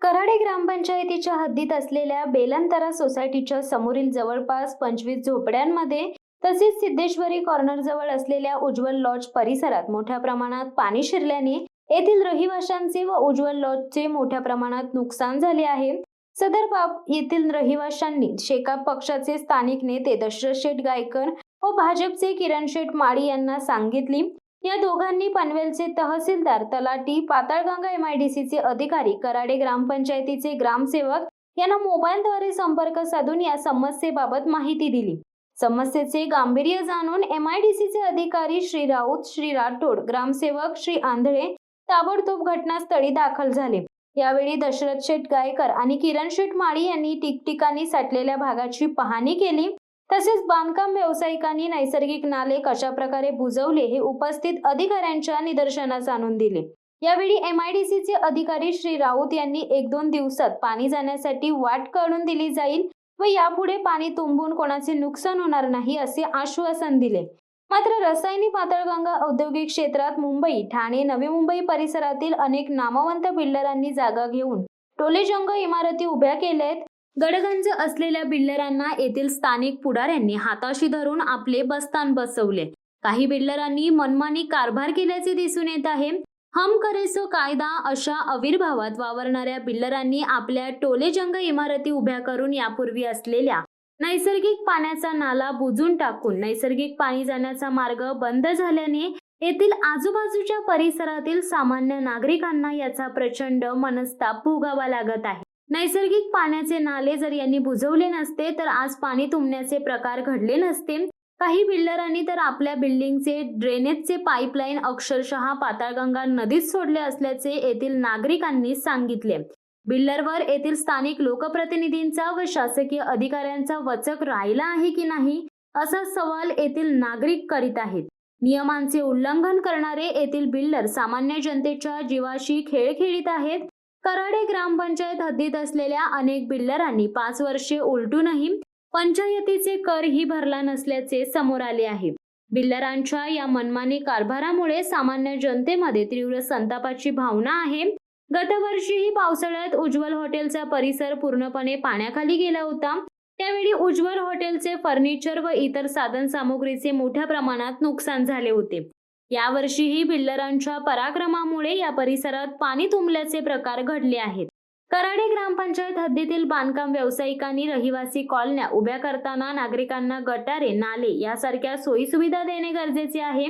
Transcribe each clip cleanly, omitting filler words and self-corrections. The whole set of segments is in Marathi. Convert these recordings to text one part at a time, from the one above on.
कराडे ग्रामपंचायतीच्या हद्दीत असलेल्या बेलंतरा सोसायटीच्या समोरील जवळपास 25 झोपड्यांमध्ये तसेच सिद्धेश्वरी कॉर्नरजवळ असलेल्या उज्ज्वल लॉज परिसरात मोठ्या प्रमाणात पाणी शिरल्याने येथील रहिवाशांचे व उज्ज्वल लॉजचे मोठ्या प्रमाणात नुकसान झाले आहे। सदर बाब येथील रहिवाशांनी शेकाप पक्षाचे स्थानिक नेते दशरथ शेठ गायकर व भाजपचे किरण शेठ माळी यांना सांगितली। या दोघांनी पनवेलचे तहसीलदार, तलाठी, पाताळगंगा MIDCचे अधिकारी, कराडे ग्रामपंचायतीचे ग्रामसेवक यांना मोबाईलद्वारे संपर्क साधून या समस्येबाबत माहिती दिली। समस्येचे गांभीर्य जाणून MIDCचे अधिकारी श्री राऊत, श्री राठोड, ग्रामसेवक श्री आंधळे ताबडतोब घटनास्थळी दाखल झाले। यावेळी दशरथ शेठ गायकर आणि किरण शेठ माळी यांनी ठिकठिकाणी साठलेल्या भागाची पाहणी केली। तसेच बांधकाम व्यावसायिकांनी नैसर्गिक नाले कशा प्रकारे बुजवले हे उपस्थित अधिकाऱ्यांच्या निदर्शनास आणून दिले। यावेळी MIDCचे अधिकारी श्री राऊत यांनी 1-2 दिवसात पाणी जाण्यासाठी वाट काढून दिली जाईल व यापुढे पाणी तुंबून कोणाचे नुकसान होणार नाही असे आश्वासन दिले। मात्र रसायनी पाताळगंगा औद्योगिक क्षेत्रात मुंबई, ठाणे, नवी मुंबई परिसरातील अनेक नामवंत बिल्डरांनी जागा घेऊन टोलेजंग इमारती उभ्या केल्यात। गडगंज असलेल्या बिल्डरांना येथील स्थानिक पुढाऱ्यांनी हाताशी धरून आपले बस्तान बसवले। काही बिल्डरांनी मनमानी कारभार केल्याचे दिसून येत आहे। हम करे सो कायदा अशा आविर्भावात वावरणाऱ्या बिल्डरांनी आपल्या टोलेजंग इमारती उभ्या करून यापूर्वी असलेल्या नैसर्गिक पाण्याचा नाला बुजून टाकून नैसर्गिक पाणी जाण्याचा मार्ग बंद झाल्याने येथील आजूबाजूच्या परिसरातील सामान्य नागरिकांना याचा प्रचंड मनस्ताप भोगावा लागत आहे। नैसर्गिक पाण्याचे नाले जर यांनी बुजवले नसते तर आज पाणी तुंबण्याचे प्रकार घडले नसते। काही बिल्डरांनी तर आपल्या बिल्डिंगचे ड्रेनेजचे पाईपलाईन अक्षरशः पाताळगंगा नदीत सोडले असल्याचे येथील नागरिकांनी सांगितले। बिल्डरवर येथील स्थानिक लोकप्रतिनिधींचा व शासकीय अधिकाऱ्यांचा वचक राहिला आहे की नाही असा सवाल येथील नागरिक करीत आहेत। नियमांचे उल्लंघन करणारे येथील बिल्डर सामान्य जनतेच्या जीवाशी खेळ खेळीत आहेत। कराडे ग्रामपंचायत हद्दीत असलेल्या अनेक बिल्डरांनी 5 वर्षे उलटूनही पंचायतीचे करही भरला नसल्याचे समोर आले आहे। बिल्डरांच्या या मनमानी कारभारामुळे सामान्य जनतेमध्ये तीव्र संतापाची भावना आहे। गतवर्षीही पावसाळ्यात उज्ज्वल हॉटेलचा परिसर पूर्णपणे पाण्याखाली गेला होता। त्यावेळी उज्ज्वल हॉटेलचे फर्निचर व इतर साधन सामुग्रीचे मोठ्या प्रमाणात नुकसान झाले होते। यावर्षीही बिल्डरांच्या पराक्रमामुळे या परिसरात पाणी तुंबल्याचे प्रकार घडले आहेत। कराडे ग्रामपंचायत हद्दीतील बांधकाम व्यावसायिकांनी रहिवासी कॉलन्या उभ्या करताना नागरिकांना गटारे, नाले यासारख्या सोयी सुविधा देणे गरजेचे आहे।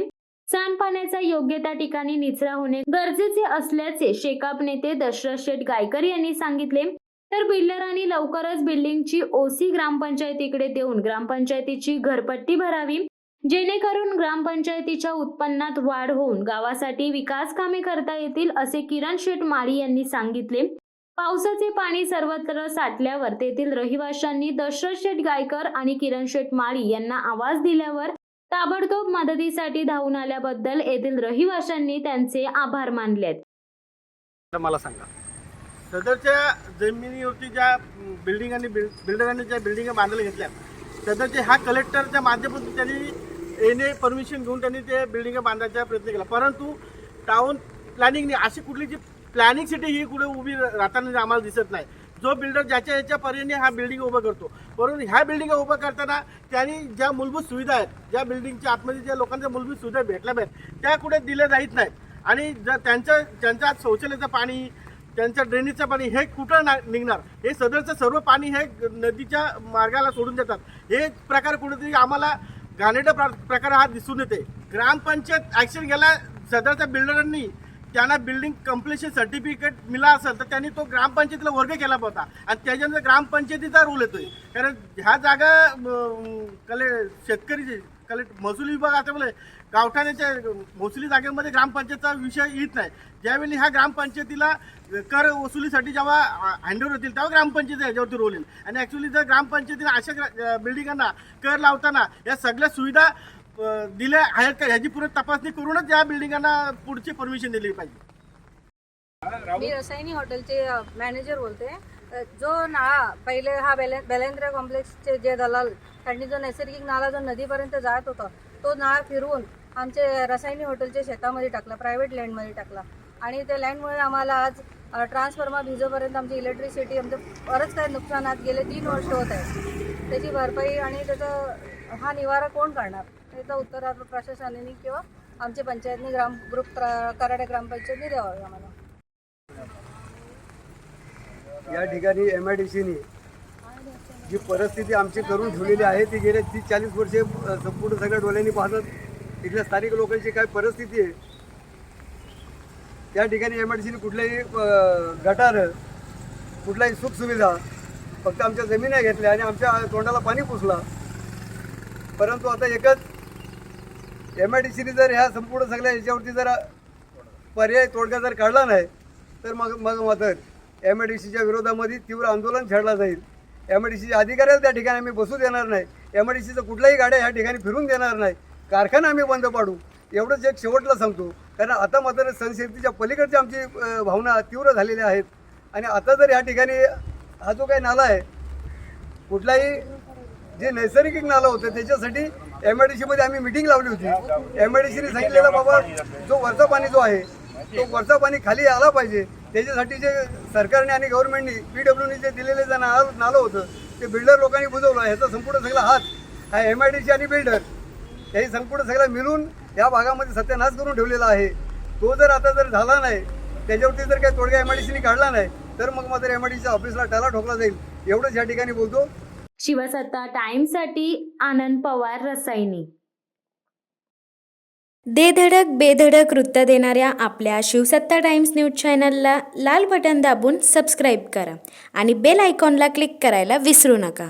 सांडपाण्याचा योग्य त्या ठिकाणी निचरा होणे गरजेचे असल्याचे शेकाप नेते दशरथ शेठ गायकर यांनी सांगितले। तर बिल्डरांनी लवकरच बिल्डिंगची OC ग्रामपंचायतीकडे देऊन ग्रामपंचायतीची घरपट्टी भरावी, जेणेकरून ग्रामपंचायतीच्या उत्पन्नात वाढ होऊन गावासाठी विकास कामे करता येतील असे किरण शेठ माळी यांनी सांगितले। पावसाचे पाणी सर्वत्र साठल्यावर तेथील रहिवाशांनी दशरथ शेठ गायकर आणि किरण शेठ माळी यांना आवाज दिल्यावर ताबडतोब मदतीसाठी धावून आल्याबद्दल येथील रहिवाशांनी त्यांचे आभार मानले। मला सांगा, सदरच्या जमिनीवरती ज्या बिल्डरांनी ज्या बिल्डिंग बांधायला घेतल्या सदरचे हा कलेक्टरच्या माध्यमातून त्यांनी परमिशन घेऊन त्यांनी ते बिल्डिंग बांधायचा प्रयत्न केला, परंतु टाउन प्लॅनिंगने अशी कुठली जी प्लॅनिंग सिटी ही कुठे उभी राहताना आम्हाला दिसत नाही। जो बिल्डर ज्याच्या पर्यायाने हा बिल्डिंग उभा करतो, परंतु ह्या बिल्डिंग उभा करताना त्यांनी ज्या मूलभूत सुविधा आहेत, ज्या बिल्डिंगच्या आतमध्ये ज्या लोकांच्या मूलभूत सुविधा भेटल्या पाहिजेत त्या कुठे दिल्या जात नाहीत। आणि जर त्यांच्या शौचालयाचं पाणी, त्यांच्या ड्रेनेजचं पाणी हे कुठं निघणार, हे सदरचं सर्व पाणी हे नदीच्या मार्गाला सोडून देतात। हे प्रकार कुठेतरी आम्हाला घाणेरडा प्रकार हा दिसून येते। ग्रामपंचायत ॲक्शन घ्यायला सदरच्या बिल्डरांनी त्यांना बिल्डिंग कंप्लीशन सर्टिफिकेट मिळाला असेल तर त्यांनी तो ग्रामपंचायतीला वर्ग केला होता आणि त्याच्यानंतर ग्रामपंचायतीचा रोल येतोय। कारण ह्या जागा शेतकरी महसूल विभाग असल्यामुळे गावठाणाच्या महसुली जागेमध्ये ग्रामपंचायतचा विषय येत नाही। ज्यावेळी ह्या ग्रामपंचायतीला कर वसुलीसाठी जेव्हा हँडओव्हर होतील तेव्हा ग्रामपंचायत याच्यावरती रोल येईल। आणि ॲक्च्युली जर ग्रामपंचायतीने अशा बिल्डिंगांना कर लावताना या सगळ्या सुविधा दिल्या आहेत का ह्याची पूर्ण तपासणी करूनच या बिल्डिंगांना पुढची परमिशन दिली पाहिजे। मी रसायनी हॉटेलचे मॅनेजर बोलते। जो नाळा पहिले हा बेलेंद्रा कॉम्प्लेक्सचे जे दलाल त्यांनी जो नैसर्गिक नाला जो नदीपर्यंत जात होता तो नाळा फिरवून आमचे रसायनी हॉटेलच्या शेतामध्ये टाकला, प्रायव्हेट लँडमध्ये टाकला। आणि त्या लँडमुळे आम्हाला आज ट्रान्सफॉर्मर भिजोपर्यंत आमची इलेक्ट्रिसिटी आमचं बरंच काही नुकसानात गेले 3 वर्ष होत आहे. त्याची भरपाई आणि त्याचं हा निवारा कोण करणार, त्याचं उत्तर आता प्रशासनाने किंवा आमच्या पंचायतनी ग्रुप कराडे ग्रामपंचायतनी द्यावं आम्हाला. या ठिकाणी MIDCने जी परिस्थिती आमची करून ठेवलेली आहे ती गेल्या 30-40 वर्षे संपूर्ण सगळ्या डोळ्यांनी पाहतात. इथल्या स्थानिक लोकांची काय परिस्थिती आहे, त्या ठिकाणी MIDCने कुठल्याही गटार, कुठल्याही सुखसुविधा, फक्त आमच्या जमिन्या घेतल्या आणि आमच्या तोंडाला पाणी पुसला. परंतु आता एकच MIDCने जर ह्या संपूर्ण सगळ्या ह्याच्यावरती जर पर्याय तोडगा जर काढला नाही तर मग मात्र MIDCच्या विरोधामध्ये तीव्र आंदोलन छेडला जाईल. MIDCच्या अधिकाऱ्याला त्या ठिकाणी आम्ही बसू देणार नाही. MIDCचं कुठल्याही गाड्या ह्या ठिकाणी फिरून देणार नाही. कारखाना आम्ही बंद पाडू, एवढंच एक शेवटला सांगतो. कारण आता मात्र संशक्तीच्या पलीकडची आमची भावना तीव्र झालेल्या आहेत. आणि आता जर ह्या ठिकाणी हा जो काही नाला आहे, कुठलाही जे नैसर्गिक नाला होतं त्याच्यासाठी MIDCमध्ये आम्ही मिटिंग लावली होती. MIDCने सांगितलेलं बाबा जो वरचा पाणी जो आहे तो वरचा पाणी खाली आला पाहिजे. त्याच्यासाठी जे सरकारने आणि गव्हर्नमेंटनी PWने जे दिलेले जे नालं होतं ते बिल्डर लोकांनी बुजवलं. ह्याचा संपूर्ण सगळा हात हा MIDC आणि बिल्डर याही संपूर्ण सगळा मिळून या भागामध्ये सत्यानाश करून ठेवलेला आहे. तो जर आता जर झाला नाही, त्याच्यावरती जर काही तोडगा MIDCने काढला नाही तर मग मात्र MIDCच्या ऑफिसला टाला ठोकला जाईल, एवढंच या ठिकाणी बोलतो. शिवसत्ता टाइम्ससाठी आनंद पवार, रसायनी. धडक बेधडक वृत्त देणाऱ्या आपल्या शिवसत्ता टाइम्स न्यूज चॅनलला लाल बटन दाबून सबस्क्राईब करा आणि बेल आयकॉनला क्लिक करायला विसरू नका.